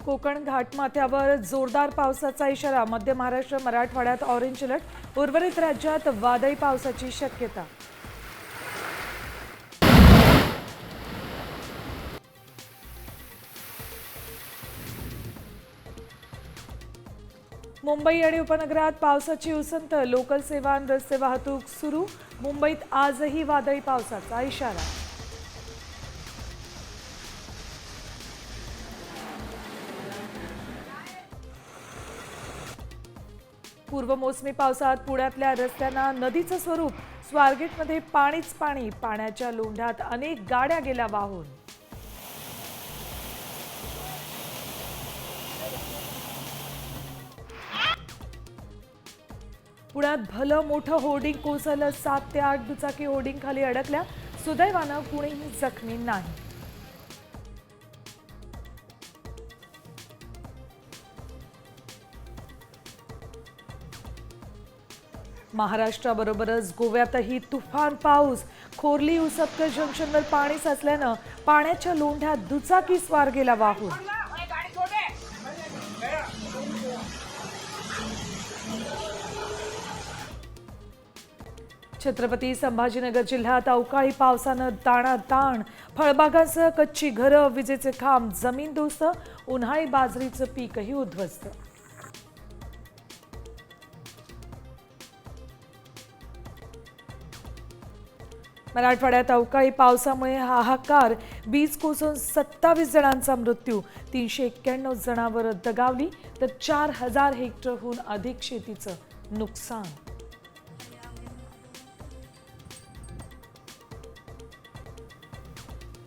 कोकण घाटमाथ्यावर जोरदार पावसाचा इशारा. मध्य महाराष्ट्र, मराठवाड्यात ऑरेंज अलर्ट. उर्वरित राज्यात वादळी पावसाची शक्यता. मुंबई आणि उपनगरात पावसाची उसंत. लोकल सेवा आणि रस्ते वाहतूक सुरू. मुंबईत आजही वादळी पावसाचा इशारा. पूर्वमोसमी पावसात पुण्यातल्या रस्त्यांना नदीचं स्वरूप. स्वारगेटमध्ये पाणीच पाणी. पाण्याच्या लोंढ्यात अनेक गाड्या गेल्या वाहून. पुण्यात भलं मोठं होर्डिंग कोसळलं. 7 ते 8 दुचाकी होर्डिंग खाली अडकल्या. सुदैवानं कुणीही जखमी नाही. महाराष्ट्राबरोबरच गोव्यातही तुफान पाऊस. खोर्ली उसपकर जंक्शनवर पाणी साचल्यानं पाण्याच्या लोंढ्यात दुचाकी स्वार गेला वाहून. छत्रपती संभाजीनगर जिल्ह्यात अवकाळी पावसानं ताणाताण. फळबागांसह कच्ची घरं, विजेचे खांब जमीनदोस्त. उन्हाळी बाजरीचं पीकही उद्ध्वस्त. मराठवाड्यात अवकाळी पावसामुळे हाहाकार. वीज कोसळून 27 जणांचा मृत्यू. 391 जनावरं दगावली तर 4000 हेक्टरहून अधिक शेतीचं नुकसान.